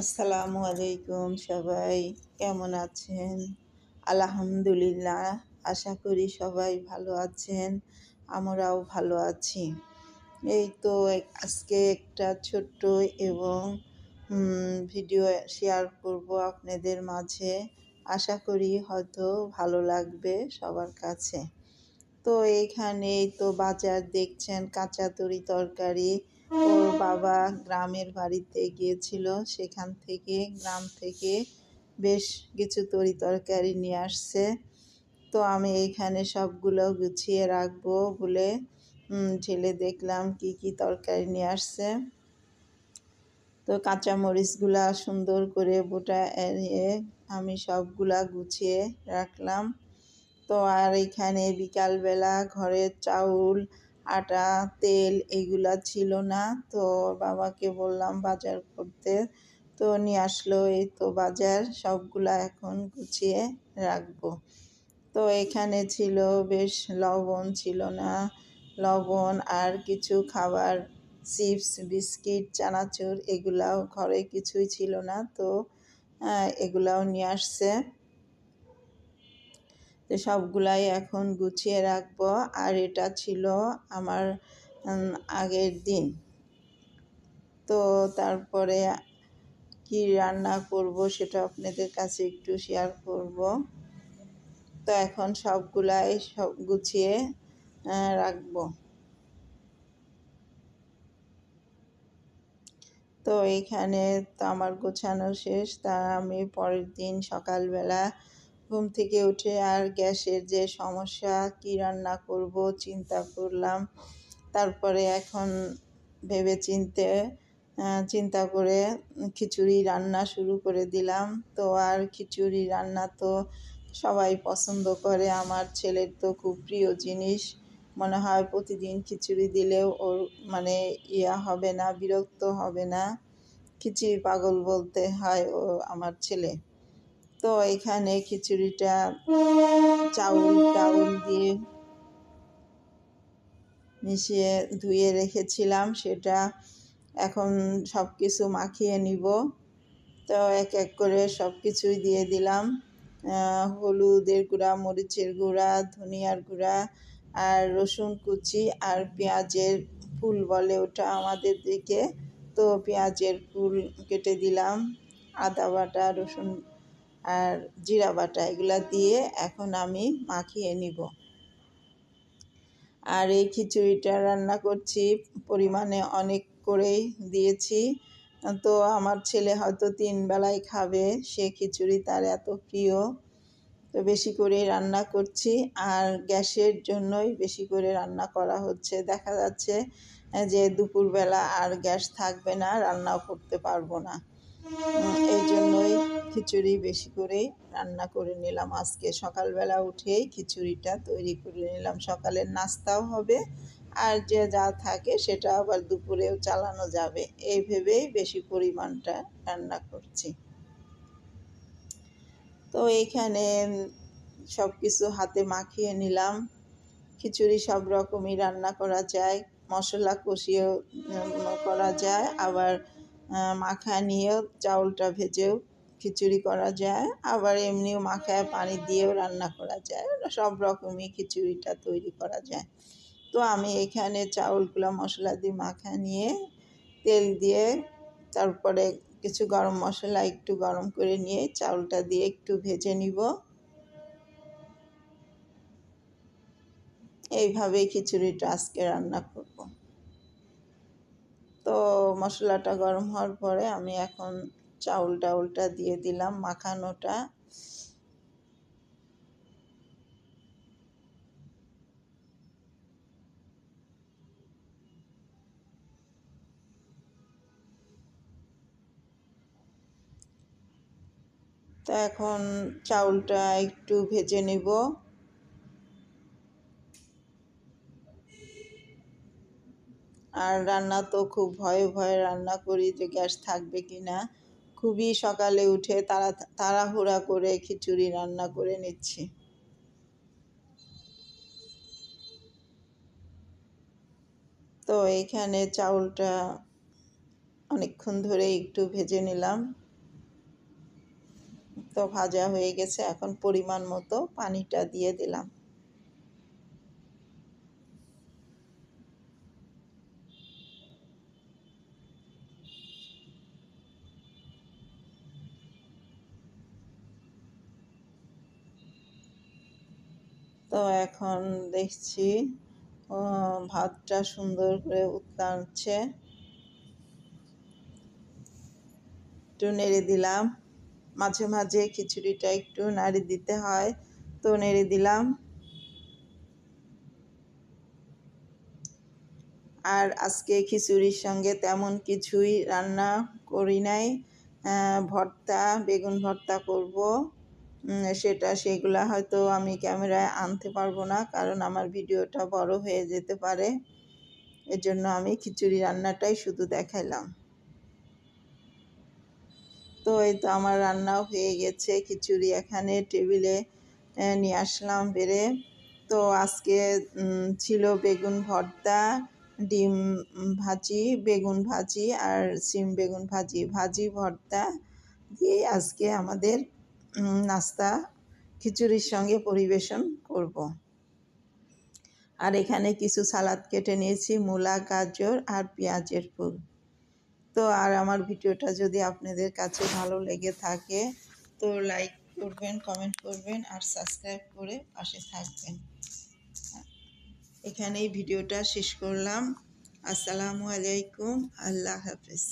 আসসালামু আলাইকুম সবাই, কেমন আছেন? আলহামদুলিল্লাহ, আশা করি সবাই ভালো আছেন। আমরাও ভালো আছি। এই তো আজকে একটা ছোট্ট এবং ভিডিও শেয়ার করব আপনাদের মাঝে। আশা করি হয়তো ভালো লাগবে সবার কাছে। তো এইখানেই তো বাজার দেখছেন, কাঁচা তরি তরকারি। ওর বাবা গ্রামের বাড়িতে গিয়েছিল, সেখান থেকে গ্রাম থেকে বেশ কিছু তরি তরকারি নিয়ে আসছে। তো আমি এইখানে সবগুলো গুছিয়ে রাখবো বলে ঢেলে দেখলাম কি কি তরকারি নিয়ে আসছে। তো কাঁচা মরিচগুলা সুন্দর করে বোটা এড়িয়ে আমি সবগুলা গুছিয়ে রাখলাম। তো আর এখানে বিকালবেলা ঘরের চাউল, আটা, তেল এগুলা ছিল না, তো বাবাকে বললাম বাজার করতে, তো নিয়ে আসলো। এই তো বাজার সবগুলা এখন গুছিয়ে রাখবো। তো এখানে ছিল বেশ লবণ ছিল না, লবণ আর কিছু খাবার, চিপস, বিস্কিট, চানাচুর এগুলাও ঘরে কিছুই ছিল না, তো এগুলাও নিয়ে আসছে। তো সবগুলাই এখন গুছিয়ে রাখবো। আর এটা ছিল আমার আগের দিন। তো তারপরে কি রান্না করব সেটা আপনাদের কাছে একটু শেয়ার করব। তো এখন সবগুলাই সব গুছিয়ে রাখবো। তো এইখানে তো আমার গোছানো শেষ। তা আমি পরের দিন সকালবেলা ঘুম থেকে উঠে আর গ্যাসের যে সমস্যা, কি রান্না করব চিন্তা করলাম। তারপরে এখন ভেবে চিন্তা করে খিচুড়ি রান্না শুরু করে দিলাম। তো আর খিচুড়ি রান্না তো সবাই পছন্দ করে, আমার ছেলের তো খুব প্রিয় জিনিস। মনে হয় প্রতিদিন খিচুড়ি দিলেও ওর মানে হবে না, বিরক্ত হবে না। খিচুড়ি পাগল বলতে হয় ও আমার ছেলে। তো এখানে খিচুড়িটা চাউল দিয়ে মিশিয়ে ধুয়ে রেখেছিলাম, সেটা এখন সব কিছু মাখিয়ে নিব। তো এক এক করে সব কিছুই দিয়ে দিলাম, হলুদের গুঁড়া, মরিচের গুঁড়া, ধনিয়ার গুঁড়া, আর রসুন কুচি, আর পেঁয়াজের ফুল বলে ওটা আমাদের দিকে, তো পেঁয়াজের ফুল কেটে দিলাম, আদা বাটা, রসুন আর জিরা বাটা এগুলা দিয়ে এখন আমি মাখিয়ে নিব। আর এই খিচুড়িটা রান্না করছি পরিমাণে অনেক করেই দিয়েছি। তো আমার ছেলে হয়তো 3 বেলায় খাবে, সে খিচুড়ি তার এত প্রিয়। তো বেশি করে রান্না করছি, আর গ্যাসের জন্যই বেশি করে রান্না করা হচ্ছে। দেখা যাচ্ছে যে দুপুরবেলা আর গ্যাস থাকবে না, রান্নাও করতে পারবো না। এই জন্যই খিচুড়ি বেশি করেই রান্না করে নিলাম। আজকে সকালবেলা উঠেই খিচুড়িটা তৈরি করে নিলাম, সকালের নাস্তাও হবে আর যে যা থাকে সেটা আবার দুপুরেও চালানো যাবে, এই ভেবেই বেশি পরিমাণটা রান্না করছি। তো এইখানে সব কিছু হাতে মাখিয়ে নিলাম। খিচুড়ি সব রকমই রান্না করা যায়, মশলা কষিয়েও করা যায়, আবার মাখা নিয়েও চাউলটা ভেজেও খিচুড়ি করা যায়, আবার এমনিও মাখায় পানি দিয়েও রান্না করা যায়। সব রকমই খিচুড়িটা তৈরি করা যায়। তো আমি এখানে চাউলগুলো মশলা দিয়ে মাখা নিয়ে তেল দিয়ে তারপরে কিছু গরম মশলা একটু গরম করে নিয়ে চাউলটা দিয়ে একটু ভেজে নিব। এইভাবেই খিচুড়িটা আজকে রান্না করব। তো মশলাটা গরম হওয়ার পরে আমি এখন চাউলটা দিয়ে দিলাম মাখানোটা। তো এখন চাউলটা একটু ভেজে নেব। আর রান্না তো খুব ভয়ে ভয়ে রান্না করি যে গ্যাস থাকবে কি না। খুবই সকালে উঠে তাড়াহুড়া করে খিচুড়ি রান্না করে নিচ্ছি। তো এইখানে চাউলটা অনেকক্ষণ ধরে একটু ভেজে নিলাম। তো ভাজা হয়ে গেছে, এখন পরিমাণ মতো পানিটা দিয়ে দিলাম। তো এখন দেখছি ভাতটা সুন্দর করে উতলাচ্ছে। একটু নেড়ে দিলাম, মাঝে মাঝে খিচুড়িটা একটু নাড়ি দিতে হয়, তো নেড়ে দিলাম। আর আজকে খিচুড়ির সঙ্গে তেমন কিছুই রান্না করি নাই, ভর্তা, বেগুন ভর্তা করব। সেগুলা হয়তো আমি ক্যামেরায় আনতে পারবো না, কারণ আমার ভিডিওটা বড় হয়ে যেতে পারে। এজন্য আমি খিচুড়ি রান্নাটাই শুধু দেখাইলাম। তো এই তো আমার রান্নাও হয়ে গেছে, খিচুড়ি এখানে টেবিলে নিয়ে আসলাম বেড়ে। তো আজকে ছিল বেগুন ভর্তা, ডিম ভাজি, বেগুন ভাজি আর সিম বেগুন ভাজি, ভাজি ভর্তা দিয়ে আজকে আমাদের নাস্তা খিচুড়ির সঙ্গে পরিবেশন করব। আর এখানে কিছু সালাদ কেটে নিয়েছি, মূলা, গাজর আর পেঁয়াজের ফুল। তো আর আমার ভিডিওটা যদি আপনাদের কাছে ভালো লেগে থাকে তো লাইক করবেন, কমেন্ট করবেন আর সাবস্ক্রাইব করে পাশে থাকবেন। এখানেই ভিডিওটা শেষ করলাম। আসসালামু আলাইকুম, আল্লাহ হাফেজ।